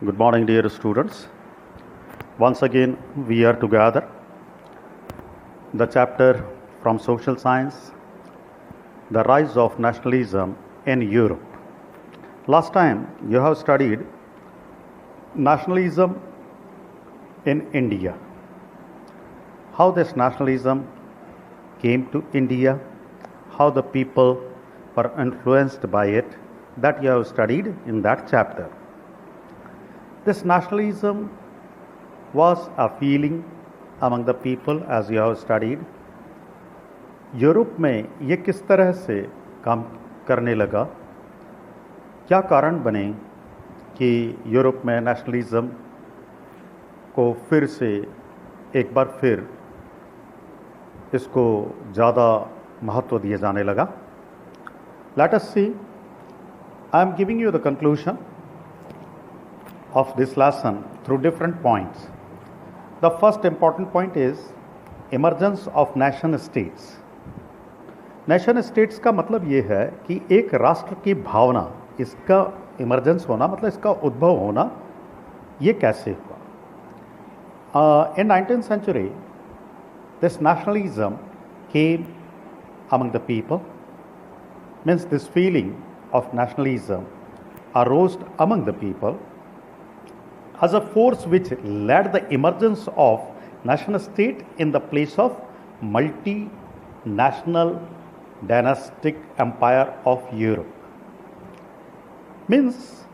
Good morning, dear students. Once again, we are together. The chapter from Social Science, The Rise of Nationalism in Europe. Last time, you have studied nationalism in India. How this nationalism came to India, how the people were influenced by it, that you have studied in that chapter. This nationalism was a feeling among the people as you have studied. Europe में ये किस तरह से काम करने लगा, क्या कारण बने कि यूरोप में नेशनलिज्म को फिर से एक बार फिर इसको ज़्यादा महत्व दिए जाने लगा. Let us see. I am giving you the conclusion of this lesson through different points. The first important point is emergence of nation states. Nation states का मतलब ये है कि एक राष्ट्र की भावना, इसका इमरजेंस होना मतलब इसका उद्भव होना, ये कैसे हुआ. In 19th century, this nationalism came among the people, means this feeling of nationalism arose among the people as a force which led the emergence of nation state in the place of multinational dynastic empire of Europe. Means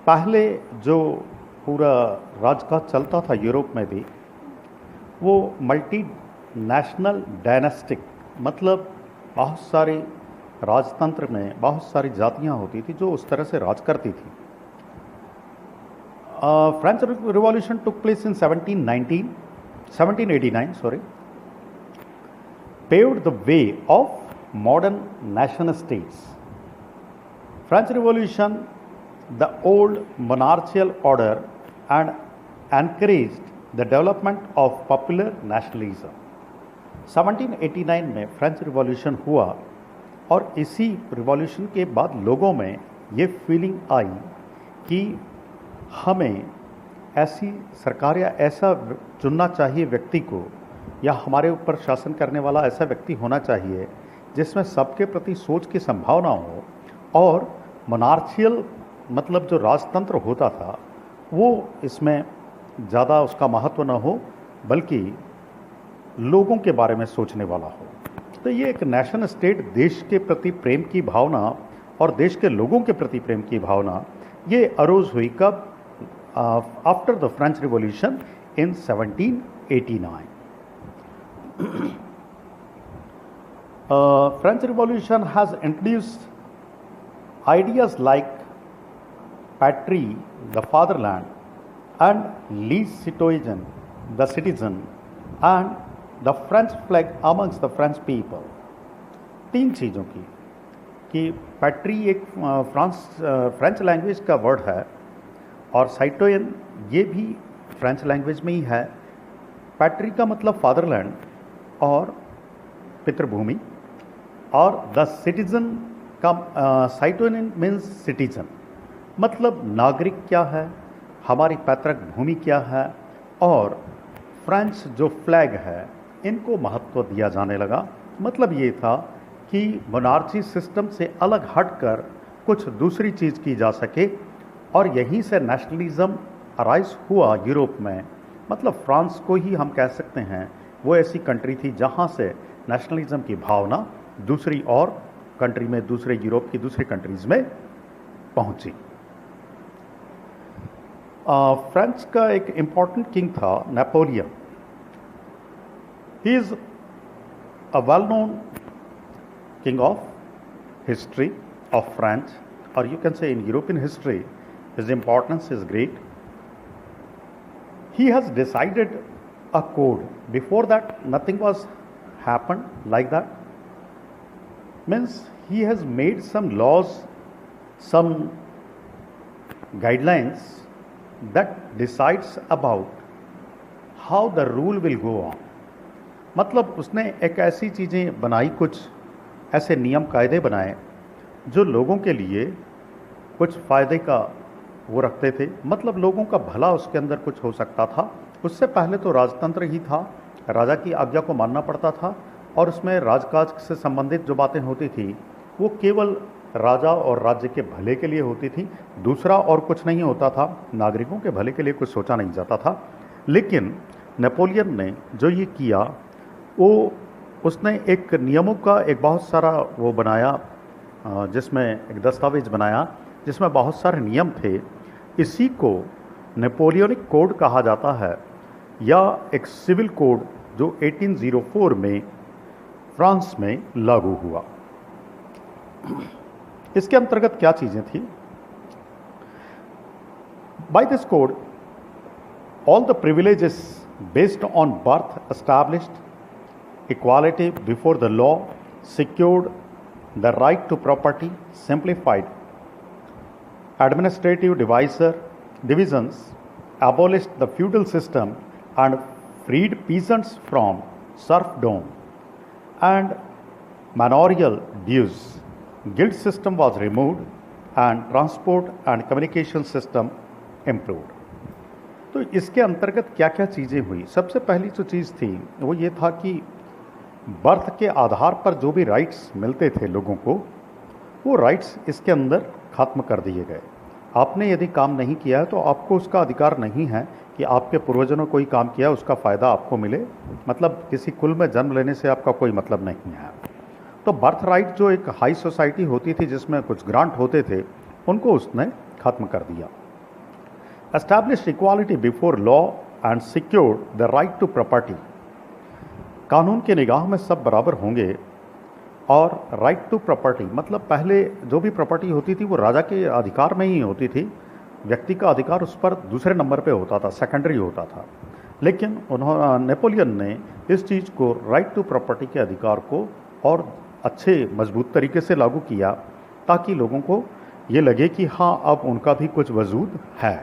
पहले जो पूरा राजकाज चलता था Europe में भी, वो multi national dynastic मतलब बहुत सारे राजतंत्र में बहुत सारी जातियां होती थी जो उस तरह से राज करती थी. French Revolution took place in 1789, paved the way of modern nation states. French Revolution, the old monarchical order, and encouraged the development of popular nationalism. 1789 में फ्रेंच रिवॉल्यूशन हुआ और इसी रिवॉल्यूशन के बाद लोगों में ये फीलिंग आई कि हमें ऐसी सरकार या ऐसा चुनना चाहिए व्यक्ति को, या हमारे ऊपर शासन करने वाला ऐसा व्यक्ति होना चाहिए जिसमें सबके प्रति सोच की संभावना हो, और मोनार्चियल मतलब जो राजतंत्र होता था वो इसमें ज़्यादा उसका महत्व न हो बल्कि लोगों के बारे में सोचने वाला हो. तो ये एक नेशन स्टेट, देश के प्रति प्रेम की भावना और देश के लोगों के प्रति प्रेम की भावना, ये अरोज हुई कब? After the French revolution in 1789. French Revolution has introduced ideas like patrie, the fatherland, and les citoyens, the citizen, and the French flag amongst the French people. तीन चीज़ों की कि पैट्री एक फ्रेंच लैंग्वेज का वर्ड है और साइटोयन ये भी फ्रेंच लैंग्वेज में ही है. पैट्री का मतलब फादरलैंड और पितृभूमि, और द सिटीजन का साइटोयन मीन्स सिटीजन मतलब नागरिक क्या है, हमारी पैतृक भूमि क्या है, और फ्रेंच जो फ्लैग है इनको महत्व दिया जाने लगा. मतलब ये था कि मोनार्ची सिस्टम से अलग हटकर कुछ दूसरी चीज़ की जा सके, और यहीं से नेशनलिज्म अराइज हुआ यूरोप में. मतलब फ्रांस को ही हम कह सकते हैं, वो ऐसी कंट्री थी जहाँ से नेशनलिज्म की भावना दूसरी और कंट्री में, दूसरे यूरोप की दूसरी कंट्रीज़ में पहुँची. फ्रेंच का एक इम्पॉर्टेंट किंग था Napoleon. He is a well known king of history of France, or you can say in European history, his importance is great. He has decided a code. Before that, nothing was happened like that. Means he has made some laws, some guidelines that decides about how the rule will go on. मतलब उसने एक ऐसी चीज़ें बनाई, कुछ ऐसे नियम कायदे बनाए जो लोगों के लिए कुछ फ़ायदे का वो रखते थे, मतलब लोगों का भला उसके अंदर कुछ हो सकता था। उससे पहले तो राजतंत्र ही था, राजा की आज्ञा को मानना पड़ता था और उसमें राजकाज से संबंधित जो बातें होती थी वो केवल राजा और राज्य के भले के लिए होती थी, दूसरा और कुछ नहीं होता था, नागरिकों के भले के लिए कुछ सोचा नहीं जाता था। लेकिन नेपोलियन ने जो ये किया वो उसने एक नियमों का एक बहुत सारा वो बनाया, जिसमें एक दस्तावेज बनाया जिसमें बहुत सारे नियम थे। इसी को नेपोलियनिक कोड कहा जाता है या एक सिविल कोड जो 1804 में फ्रांस में लागू हुआ। इसके अंतर्गत क्या चीजें थी? By this code all the privileges based on birth established, equality before the law secured, the right to property simplified, administrative divisions abolished the feudal system and freed peasants from serfdom and manorial dues. Guild system was removed and transport and communication system improved. तो इसके अंतर्गत क्या क्या चीज़ें हुई? सबसे पहली जो चीज़ थी वो ये था कि बर्थ के आधार पर जो भी राइट्स मिलते थे लोगों को, वो राइट्स इसके अंदर खत्म कर दिए गए। आपने यदि काम नहीं किया है तो आपको उसका अधिकार नहीं है कि आपके पूर्वजों ने कोई काम किया उसका फ़ायदा आपको मिले, मतलब किसी कुल में जन्म लेने से आपका कोई मतलब नहीं है। तो बर्थ राइट जो एक हाई सोसाइटी होती थी जिसमें कुछ ग्रांट होते थे, उनको उसने खत्म कर दिया। Established equality before law and secured the right to property. कानून के निगाह में सब बराबर होंगे और राइट टू प्रॉपर्टी, मतलब पहले जो भी प्रॉपर्टी होती थी वो राजा के अधिकार में ही होती थी, व्यक्ति का अधिकार उस पर दूसरे नंबर पे होता था, सेकेंडरी होता था। लेकिन नेपोलियन ने इस चीज़ को, राइट टू प्रॉपर्टी के अधिकार को और अच्छे मजबूत तरीके से लागू किया ताकि लोगों को ये लगे कि हाँ अब उनका भी कुछ वजूद है।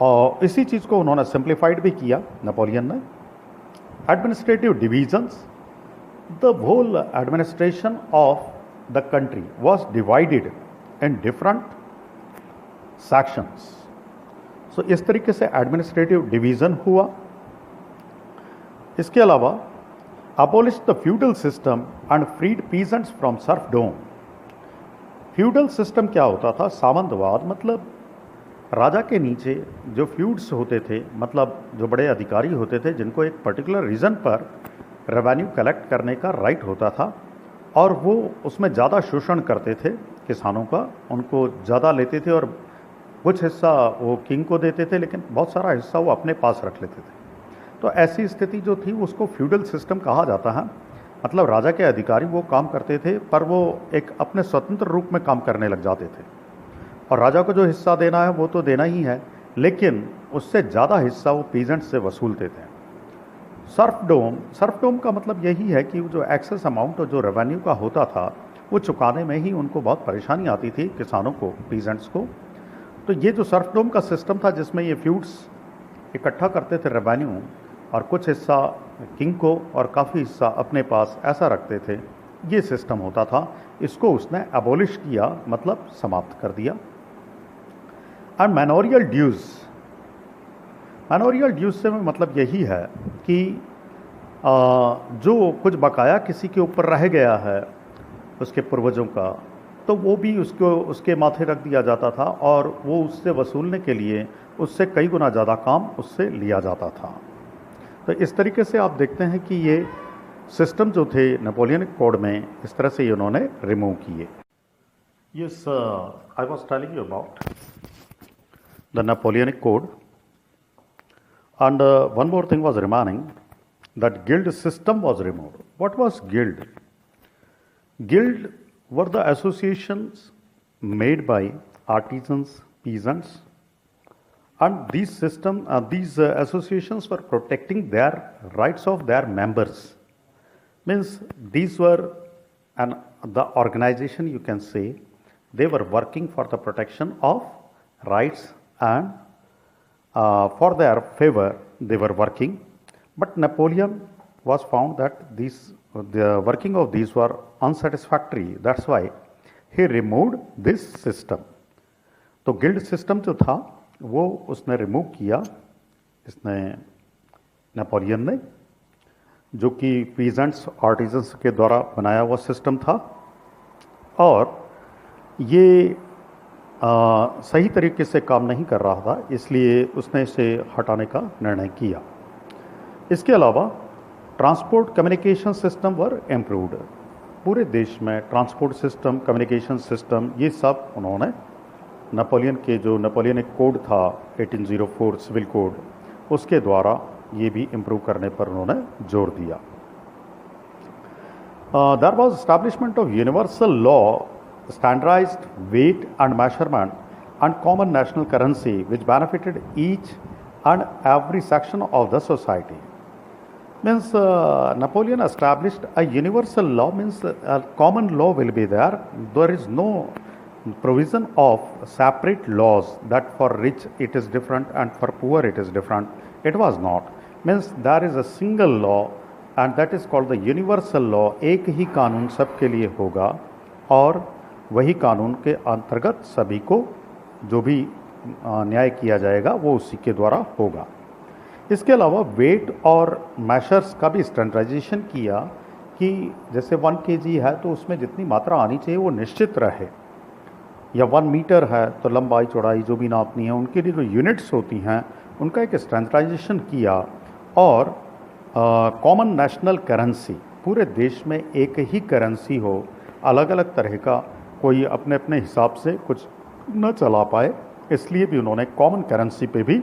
और इसी चीज़ को उन्होंने सिंप्लीफाइड भी किया नेपोलियन ने। Administrative divisions, the whole administration of the country was divided in different sections. So इस तरीके से एडमिनिस्ट्रेटिव डिवीजन हुआ। इसके अलावा abolish the feudal system and freed peasants from serfdom. Feudal system क्या होता था? सामंतवाद, मतलब राजा के नीचे जो फ्यूड्स होते थे, मतलब जो बड़े अधिकारी होते थे जिनको एक पर्टिकुलर रीजन पर रेवेन्यू कलेक्ट करने का राइट होता था और वो उसमें ज़्यादा शोषण करते थे किसानों का, उनको ज़्यादा लेते थे और कुछ हिस्सा वो किंग को देते थे लेकिन बहुत सारा हिस्सा वो अपने पास रख लेते थे। तो ऐसी स्थिति जो थी उसको फ्यूडल सिस्टम कहा जाता है। मतलब राजा के अधिकारी वो काम करते थे पर वो एक अपने स्वतंत्र रूप में काम करने लग जाते थे और राजा को जो हिस्सा देना है वो तो देना ही है, लेकिन उससे ज़्यादा हिस्सा वो पीजेंट से वसूलते थे। सर्फडोम का मतलब यही है कि जो एक्सेस अमाउंट जो रेवेन्यू का होता था वो चुकाने में ही उनको बहुत परेशानी आती थी, किसानों को, पीजेंट्स को। तो ये जो सर्फडोम का सिस्टम था जिसमें ये फ्यूड्स इकट्ठा करते थे रेवेन्यू और कुछ हिस्सा किंग को और काफ़ी हिस्सा अपने पास ऐसा रखते थे, ये सिस्टम होता था। इसको उसने अबॉलिश किया, मतलब समाप्त कर दिया। और मैनोरियल ड्यूज से मतलब यही है कि जो कुछ बकाया किसी के ऊपर रह गया है उसके पूर्वजों का, तो वो भी उसके माथे रख दिया जाता था और वो उससे वसूलने के लिए उससे कई गुना ज़्यादा काम उससे लिया जाता था। तो इस तरीके से आप देखते हैं कि ये सिस्टम जो थे नेपोलियनिक कोड में इस तरह से ये उन्होंने रिमूव किए। Yes, I was telling you about the Napoleonic Code, and one more thing was remaining, that guild system was removed. What was guild? Guild were the associations made by artisans, peasants, and these associations were protecting their rights of their members. Means these were the organization, you can say, they were working for the protection of rights and for their favor they were working. But Napoleon was found that the working of these were unsatisfactory. That's why he removed this system. तो guild system जो था वो उसने remove किया, इसने Napoleon ने, जो कि पीजेंट्स आर्टिजन्स के द्वारा बनाया हुआ सिस्टम था, और ये सही तरीके से काम नहीं कर रहा था, इसलिए उसने इसे हटाने का निर्णय किया। इसके अलावा ट्रांसपोर्ट कम्युनिकेशन सिस्टम वर इम्प्रूव्ड। पूरे देश में ट्रांसपोर्ट सिस्टम, कम्युनिकेशन सिस्टम, ये सब उन्होंने नेपोलियन के जो नेपोलियनिक कोड था 1804 सिविल कोड, उसके द्वारा ये भी इम्प्रूव करने पर उन्होंने जोर दिया। There was establishment of universal law, standardized weight and measurement, and common national currency which benefited each and every section of the society. Means Napoleon established a universal law, means a common law will be there. There is no provision of separate laws that for rich it is different and for poor it is different. It was not. Means there is a single law and that is called the universal law. एक ही कानून सबके लिए होगा और वही कानून के अंतर्गत सभी को जो भी न्याय किया जाएगा वो उसी के द्वारा होगा। इसके अलावा वेट और मैशर्स का भी स्टैंडर्डाइजेशन किया कि जैसे 1 kg है तो उसमें जितनी मात्रा आनी चाहिए वो निश्चित रहे, या 1 मीटर है तो लंबाई चौड़ाई जो भी नापनी है उनके लिए जो यूनिट्स होती हैं उनका एक स्टैंडर्डाइजेशन किया। और कॉमन नेशनल करेंसी, पूरे देश में एक ही करेंसी हो, अलग अलग तरह का कोई अपने अपने हिसाब से कुछ न चला पाए, इसलिए भी उन्होंने कॉमन करेंसी पे भी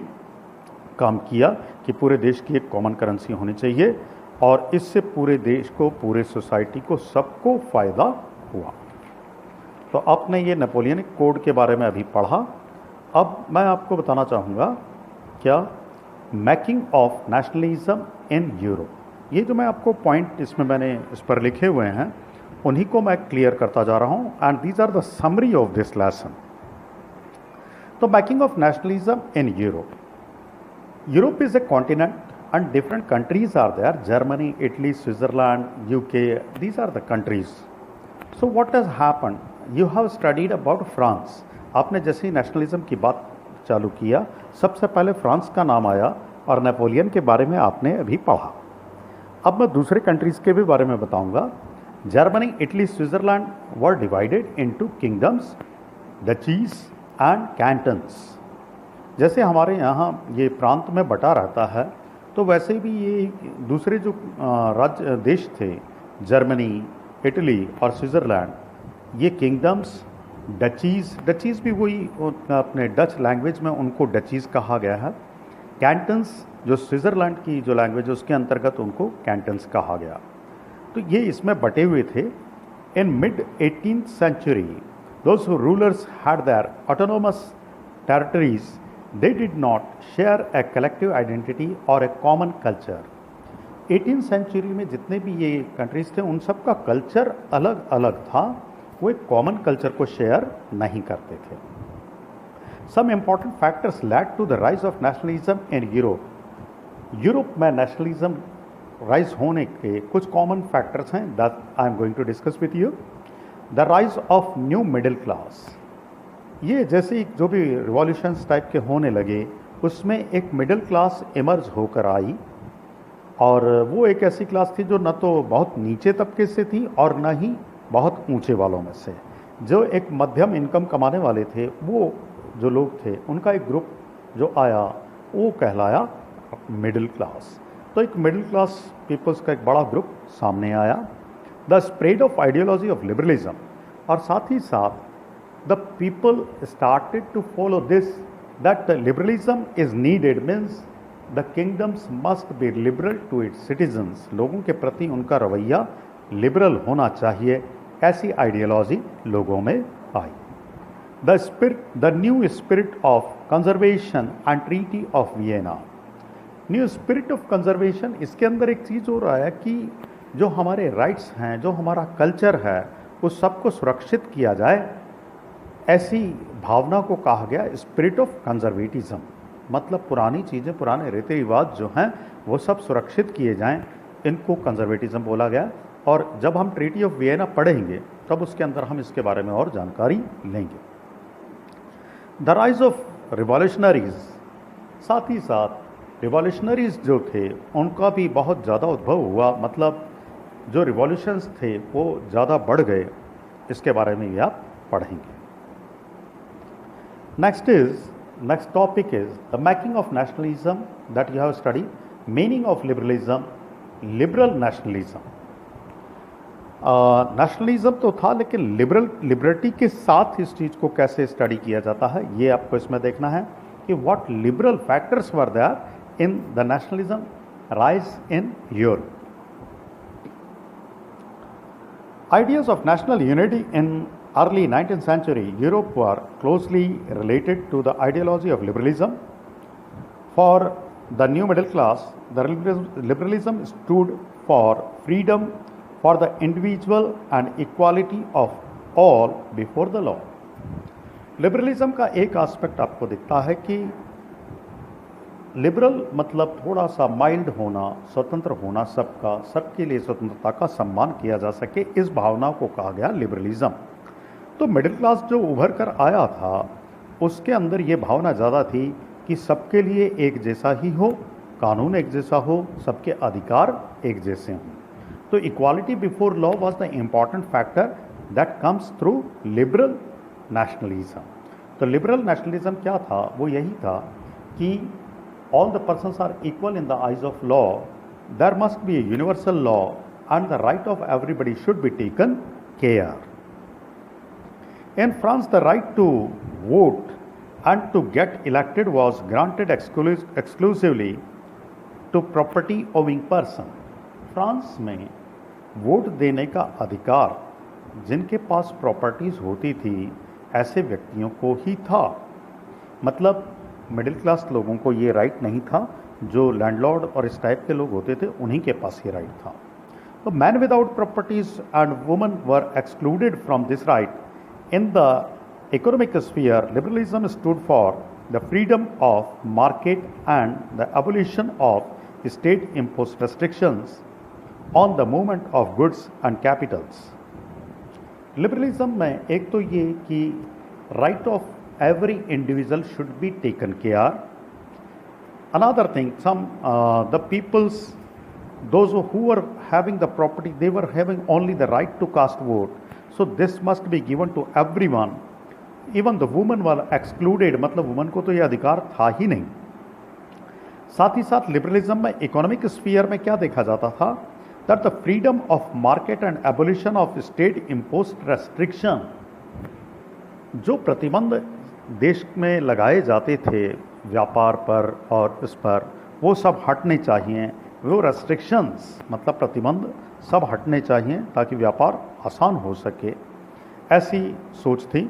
काम किया कि पूरे देश की एक कॉमन करेंसी होनी चाहिए, और इससे पूरे देश को, पूरे सोसाइटी को, सबको फ़ायदा हुआ। तो आपने ये नेपोलियनिक कोड के बारे में अभी पढ़ा। अब मैं आपको बताना चाहूँगा क्या making of nationalism in Europe. ये जो मैं आपको पॉइंट इसमें मैंने इस पर लिखे हुए हैं उन्हीं को मैं क्लियर करता जा रहा हूँ, and these are the summary of this lesson. तो making of nationalism in Europe. Europe is a continent and different countries are there: Germany, Italy, Switzerland, UK. These are the countries. So what has happened? You have studied about France. आपने जैसे ही nationalism की बात चालू किया, सबसे पहले France का नाम आया और नेपोलियन के बारे में आपने अभी पढ़ा। अब मैं दूसरे कंट्रीज़ के भी बारे में बताऊंगा। Germany, Italy, Switzerland were divided into kingdoms, duchies and cantons. जैसे हमारे यहाँ ये प्रांत में बटा रहता है, तो वैसे भी ये दूसरे जो राज्य देश थे, जर्मनी, इटली और स्विट्ज़रलैंड, ये किंगडम्स, डचीज़ भी वही अपने डच लैंग्वेज में उनको डचीज़ कहा गया है। कैंटन्स जो स्विट्ज़रलैंड की जो लैंग्वेज है उसके अंतर्गत उनको कैंटन्स कहा गया। तो ये इसमें बटे हुए थे। In mid 18th century those rulers had their autonomous territories, they did not share a collective identity or a common culture. 18th century में जितने भी ये कंट्रीज थे उन सब का कल्चर अलग अलग था, वो एक कॉमन कल्चर को शेयर नहीं करते थे। Some important factors led to the rise of nationalism in Europe. Europe में नेशनलिज्म राइज होने के कुछ कॉमन फैक्टर्स हैं that I am going to discuss with you. The rise of new middle class. ये जैसे ही जो भी रिवॉल्यूशंस टाइप के होने लगे उसमें एक मिडिल क्लास इमर्ज होकर आई, और वो एक ऐसी क्लास थी जो न तो बहुत नीचे तबके से थी और न ही बहुत ऊंचे वालों में से। जो एक मध्यम इनकम कमाने वाले थे, वो जो लोग थे उनका एक ग्रुप जो आया वो कहलाया मिडिल क्लास। तो एक मिडिल क्लास पीपल्स का एक बड़ा ग्रुप सामने आया। The spread of ideology of liberalism, और साथ ही साथ the people started to follow this, that liberalism is needed, means the kingdoms must be liberal to its citizens. लोगों के प्रति उनका रवैया लिबरल होना चाहिए, ऐसी आइडियोलॉजी लोगों में आई। the new spirit of conservation and treaty of Vienna. New spirit of conservation, इसके अंदर एक चीज़ हो रहा है कि जो हमारे राइट्स हैं, जो हमारा कल्चर है, उस सबको सुरक्षित किया जाए, ऐसी भावना को कहा गया स्पिरिट ऑफ कंजर्वेटिज्म। मतलब पुरानी चीज़ें, पुराने रीति रिवाज जो हैं वो सब सुरक्षित किए जाएं, इनको कंजर्वेटिज्म बोला गया। और जब हम ट्रीटी ऑफ वियना पढ़ेंगे तब उसके अंदर हम इसके बारे में और जानकारी लेंगे। द राइज ऑफ रिवॉल्यूशनरीज, साथ ही साथ रिवॉल्यूशनरीज जो थे उनका भी बहुत ज़्यादा उद्भव हुआ, मतलब जो रिवॉल्यूशंस थे वो ज़्यादा बढ़ गए, इसके बारे में भी आप पढ़ेंगे। Next topic is the making of nationalism that you have study, meaning of liberalism, liberal nationalism. Nationalism तो था, लेकिन लिबर्टी के साथ इस चीज़ को कैसे स्टडी किया जाता है ये आपको इसमें देखना है कि what liberal factors were there in the nationalism rise in Europe. Ideas of national unity in early 19th century Europe were closely related to the ideology of liberalism. For the new middle class, the liberalism stood for freedom for the individual and equality of all before the law. Liberalism का एक aspect आपको दिखता है कि liberal मतलब थोड़ा सा mild होना, स्वतंत्र होना, सबके लिए स्वतंत्रता का सम्मान किया जा सके, इस भावना को कहा गया लिबरलिज्म। तो मिडिल क्लास जो उभर कर आया था उसके अंदर ये भावना ज़्यादा थी कि सबके लिए एक जैसा ही हो, कानून एक जैसा हो, सबके अधिकार एक जैसे हों। तो equality before law was the important factor that comes through liberal nationalism. तो लिबरल नेशनलिज्म क्या था? वो यही था कि all the persons are equal in the eyes of law, there must be a universal law and the right of everybody should be taken care. In France, the right to vote and to get elected was granted exclusively to property owning person. France में vote देने का अधिकार जिनके पास properties होती थी ऐसे व्यक्तियों को ही था। मतलब मिडिल क्लास लोगों को ये राइट नहीं था, जो लैंडलॉर्ड और इस टाइप के लोग होते थे उन्हीं के पास ये राइट था। तो man without properties and women were excluded from this right. In the economic sphere, liberalism stood for the freedom of market and the abolition of state imposed restrictions on the movement of goods and Capitals. Liberalism में एक तो ये कि right of every individual should be taken care. Another thing, the peoples, those who were having the property, they were having only the right to cast vote. So this must be given to everyone. Even the women were excluded, मतलब woman को तो ये अधिकार था ही नहीं। साथ ही साथ liberalism में इकोनॉमिक स्फीयर में क्या देखा जाता था? that the freedom of market and abolition of state imposed restriction, जो प्रतिबंध देश में लगाए जाते थे व्यापार पर और इस पर, वो सब हटने चाहिए। वो रेस्ट्रिक्शंस मतलब प्रतिबंध सब हटने चाहिए ताकि व्यापार आसान हो सके, ऐसी सोच थी।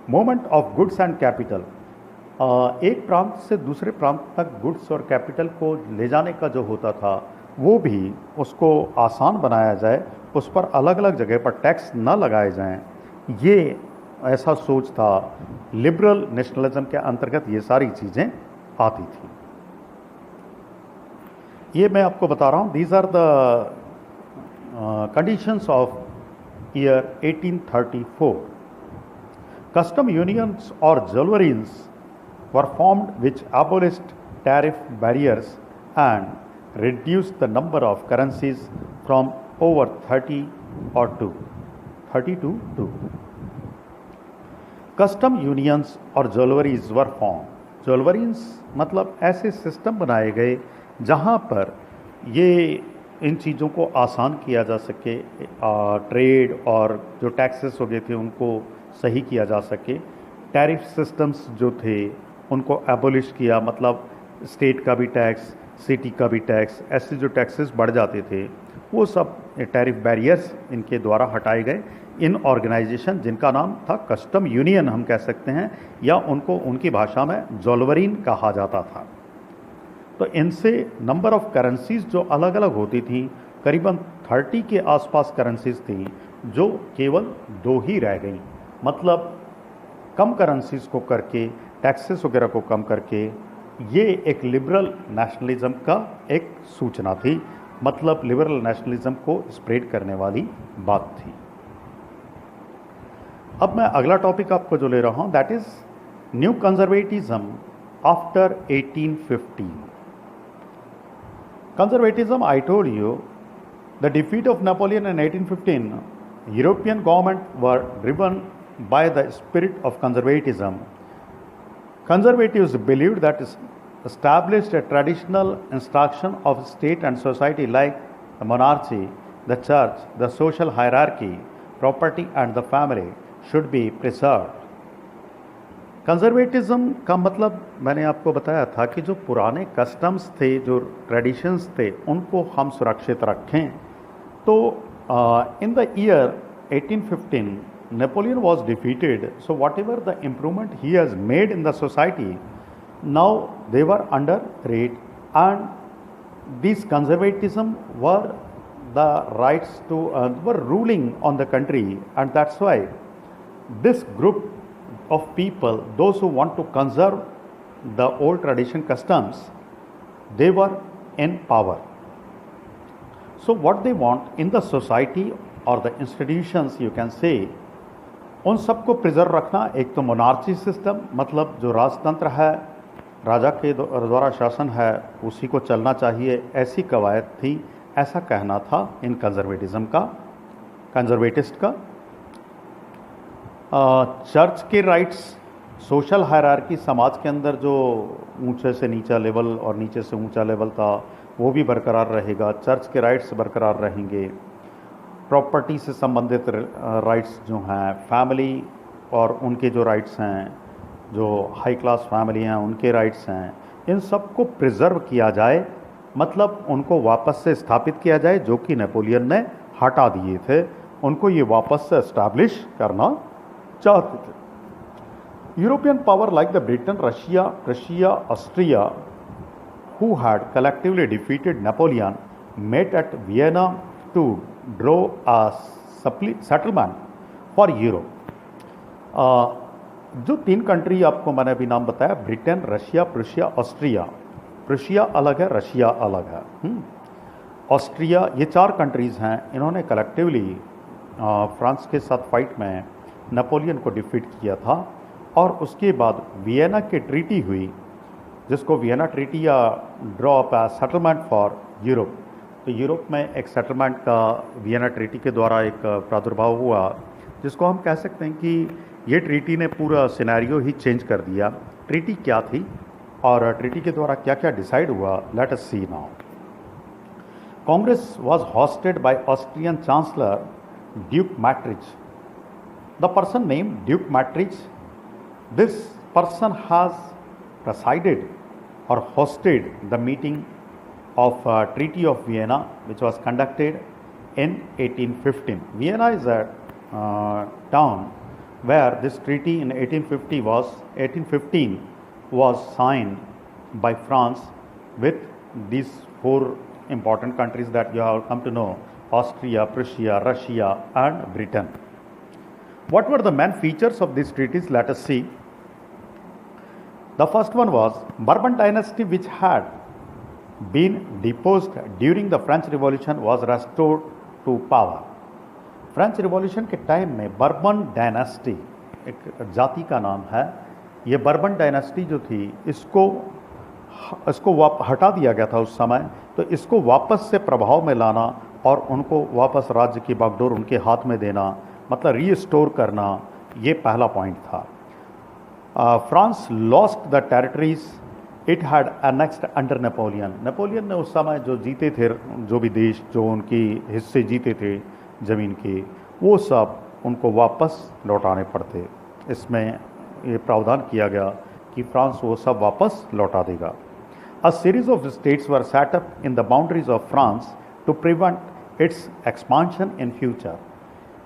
Movement of goods and capital, एक प्रांत से दूसरे प्रांत तक गुड्स और कैपिटल को ले जाने का जो होता था वो भी उसको आसान बनाया जाए, उस पर अलग अलग जगह पर टैक्स न लगाए जाएं, ये ऐसा सोच था। लिबरल नेशनलिज्म के अंतर्गत ये सारी चीज़ें आती थी। ये मैं आपको बता रहा हूँ, these are the conditions of year 1834। Custom unions और jewelleries were formed which abolished tariff barriers and reduced the number of currencies from over 30 to 2। Custom unions और ज्वेलरीज वर फॉर्म। ज्वेलरीज मतलब ऐसे सिस्टम बनाए गए जहाँ पर ये इन चीज़ों को आसान किया जा सके, ट्रेड और जो टैक्सेस हो गए थे उनको सही किया जा सके। टैरिफ सिस्टम्स जो थे उनको एबोलिश किया, मतलब स्टेट का भी टैक्स, सिटी का भी टैक्स, ऐसे जो टैक्सेस बढ़ जाते थे वो सब टैरिफ बैरियर्स इनके द्वारा हटाए गए। इन ऑर्गेनाइजेशन जिनका नाम था कस्टम यूनियन हम कह सकते हैं, या उनको उनकी भाषा में ज्वेलरीन कहा जाता था। तो इनसे नंबर ऑफ करेंसीज जो अलग अलग होती थी, करीबन 30 के आसपास करेंसीज थी जो केवल 2 ही रह गई। मतलब कम करेंसीज को करके, टैक्सेस वगैरह को कम करके, ये एक लिबरल नेशनलिज्म का एक सूचना थी, मतलब लिबरल नेशनलिज्म को स्प्रेड करने वाली बात थी। अब मैं अगला टॉपिक आपको जो ले रहा हूँ that is New conservatism after 1815. Conservatism, I told you, the defeat of Napoleon in 1815, European governments were driven by the spirit of conservatism. Conservatives believed that established a traditional instruction of state and society like the monarchy, the church, the social hierarchy, property and the family should be preserved. Conservatism का मतलब मैंने आपको बताया था कि जो पुराने customs थे, जो ट्रेडिशंस थे, उनको हम सुरक्षित रखें. तो in the year 1815 Napoleon was defeated, so whatever the improvement he has made in the society, now they were under threat, and these conservatism were the rights to were ruling on the country, and that's why this group of people, those who want to conserve the old tradition customs, they were in power. So what they want in the society or the institutions, you can say, उन सबको preserve रखना. एक तो monarchy system, मतलब जो राजतंत्र है, राजा के द्वारा शासन है, उसी को चलना चाहिए, ऐसी कवायद थी, ऐसा कहना था इन कंजर्वेटिज्म का, कंजर्वेटिस्ट का. चर्च के राइट्स, सोशल हायरार्की, समाज के अंदर जो ऊंचे से नीचा लेवल और नीचे से ऊंचा लेवल था, वो भी बरकरार रहेगा. चर्च के राइट्स बरकरार रहेंगे. प्रॉपर्टी से संबंधित राइट्स जो हैं, फैमिली और उनके जो राइट्स हैं, जो हाई क्लास फैमिली हैं उनके राइट्स हैं, इन सब को प्रिजर्व किया जाए, मतलब उनको वापस से स्थापित किया जाए, जो कि नेपोलियन ने हटा दिए थे. उनको ये वापस से एस्टैब्लिश करना चाहते थे. European power like the Britain, Russia, Prussia, Austria, who had collectively defeated Napoleon, met at Vienna to draw a settlement for Europe. जो तीन कंट्री आपको मैंने अभी नाम बताया, Britain, Russia, Prussia, Austria. Prussia अलग है, रशिया अलग है. ऑस्ट्रिया, ये चार कंट्रीज़ हैं. इन्होंने कलेक्टिवली फ्रांस के साथ फाइट में नेपोलियन को डिफीट किया था. और उसके बाद वियना की ट्रीटी हुई, जिसको वियना ट्रीटी या draw up A settlement for Europe. तो यूरोप में एक सेटलमेंट का वियना ट्रीटी के द्वारा एक प्रादुर्भाव हुआ, जिसको हम कह सकते हैं कि ये ट्रीटी ने पूरा सिनेरियो ही चेंज कर दिया. ट्रीटी क्या थी और ट्रीटी के द्वारा क्या क्या डिसाइड हुआ, let us see now. Congress was hosted by Austrian chancellor duke Metternich. The person name duke Metternich, this person has presided or hosted the meeting of Treaty of Vienna, which was conducted in 1815. Vienna is a town where this treaty in 1815 was signed by France with these four important countries that you have come to know: Austria, Prussia, Russia and Britain. What were the main features of these treaties? Let us see. The first one was Bourbon dynasty, which had been deposed during the French Revolution, was restored to power. French revolution के time में bourbon dynasty एक जाति का नाम है. ये bourbon dynasty जो थी, इसको हटा दिया गया था उस समय. तो इसको वापस से प्रभाव में लाना और उनको वापस राज्य की बागडोर उनके हाथ में देना, मतलब रीस्टोर करना, ये पहला पॉइंट था. France lost the territories it had annexed under Napoleon. Napoleon ने उस समय जो जीते थे, जो भी देश जो उनकी हिस्से जीते थे ज़मीन के, वो सब उनको वापस लौटाने पड़ते. इसमें ये प्रावधान किया गया कि फ्रांस वो सब वापस लौटा देगा. A series of states were set up in the boundaries of France to prevent its expansion in future.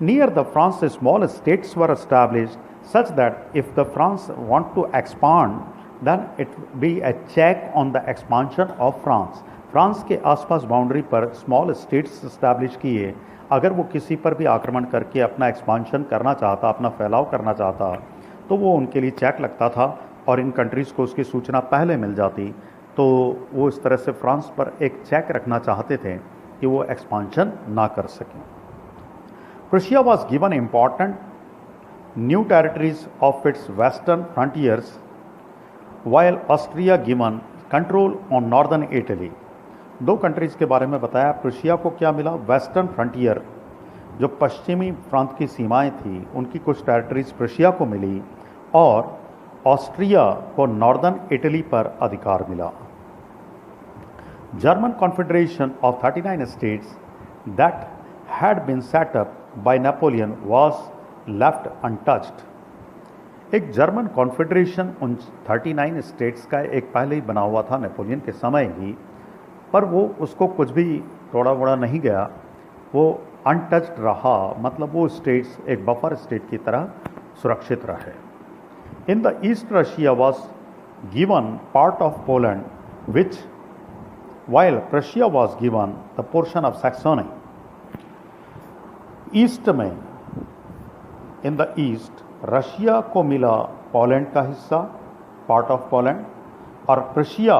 Near the France small states were established such that if the France want to expand, then it be a check on the expansion of France. France के आसपास boundary पर small states establish किए. अगर वो किसी पर भी आक्रमण करके अपना एक्सपांशन करना चाहता, अपना फैलाव करना चाहता, तो वो उनके लिए चेक लगता था और इन कंट्रीज़ को उसकी सूचना पहले मिल जाती. तो वो इस तरह से फ्रांस पर एक चेक रखना चाहते थे कि वो एक्सपांशन ना कर सकें. Prussia was given important new territories of its western frontiers, while Austria given control on northern Italy. दो कंट्रीज़ के बारे में बताया। प्रुशिया को क्या मिला? वेस्टर्न फ्रंटियर, जो पश्चिमी प्रांत की सीमाएं थी, उनकी कुछ टेरिटरीज प्रुशिया को मिली और ऑस्ट्रिया को नॉर्दर्न इटली पर अधिकार मिला। German Confederation of 39 states that had been set up by Napoleon was left untouched. एक जर्मन कॉन्फेडरेशन उन 39 स्टेट्स का एक पहले ही बना हुआ था नेपोलियन के समय ही, पर वो उसको कुछ भी तोड़ा मोड़ा नहीं गया, वो अनटच्ड रहा, मतलब वो स्टेट्स एक बफर स्टेट की तरह सुरक्षित रहे। In the east Russia was given part of Poland which while Prussia was given the portion of Saxony. East में, इन द ईस्ट, रशिया को मिला पोलैंड का हिस्सा, पार्ट ऑफ पोलैंड, और Prussia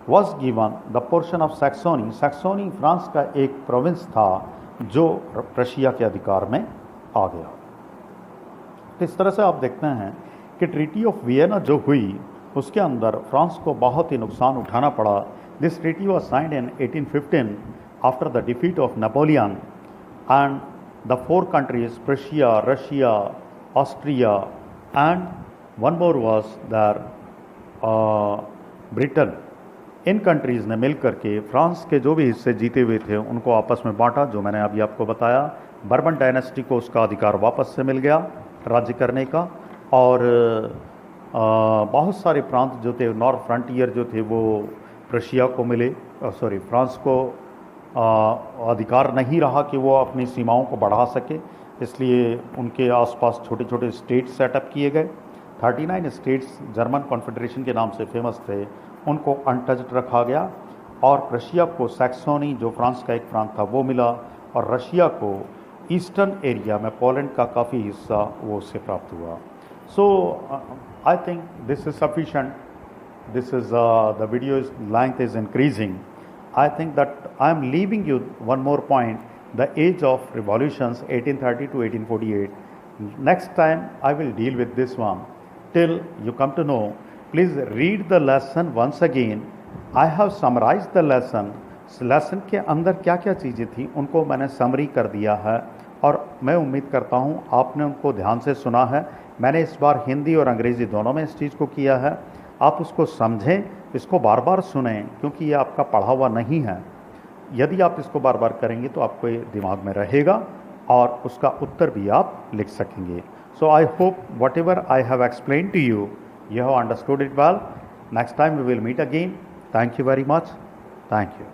was given the portion of Saxony. Saxony France का एक province था जो प्रुशिया के अधिकार में आ गया। तो इस तरह से आप देखते हैं कि ट्रीटी ऑफ वियना जो हुई उसके अंदर फ्रांस को बहुत ही नुकसान उठाना पड़ा। This treaty was signed in 1815 after the defeat of Napoleon, and the four countries, Prussia, Russia, Austria, and one more was there, Britain, in countries ने मिल करके फ्रांस के जो भी हिस्से जीते हुए थे उनको आपस में बांटा, जो मैंने अभी आपको बताया। बर्बन डायनेस्टी को उसका अधिकार वापस से मिल गया राज्य करने का, और बहुत सारे प्रांत जो थे, नॉर्थ फ्रंटियर जो थे, वो रशिया को मिले, फ्रांस को अधिकार नहीं रहा कि वो अपनी सीमाओं को बढ़ा सके, इसलिए उनके आसपास छोटे छोटे स्टेट सेटअप किए गए। 39 स्टेट्स जर्मन कॉन्फेडरेशन के नाम से फेमस थे, उनको अनटच्ड रखा गया, और रशिया को सैक्सोनी, जो फ्रांस का एक प्रांत था, वो मिला, और रशिया को ईस्टर्न एरिया में पोलैंड का काफ़ी हिस्सा वो उससे प्राप्त हुआ। So I think this is sufficient. This is the video's length is increasing. I think that I am leaving you one more point, the age of revolutions 1830 to 1848. Next time I will deal with this one. Till you come to know, please read the lesson once again. I have summarized the lesson. Lesson के अंदर क्या क्या चीज़ें थी उनको मैंने summary कर दिया है, और मैं उम्मीद करता हूँ आपने उनको ध्यान से सुना है। मैंने इस बार हिंदी और अंग्रेज़ी दोनों में इस चीज़ को किया है। आप उसको समझें, इसको बार बार सुनें, क्योंकि ये आपका पढ़ा हुआ नहीं है। यदि आप इसको बार बार करेंगे तो आपको ये दिमाग में रहेगा और उसका उत्तर भी आप लिख सकेंगे। So I hope whatever I have explain to you, you have understood it well. Next time we will meet again. Thank you very much. Thank you.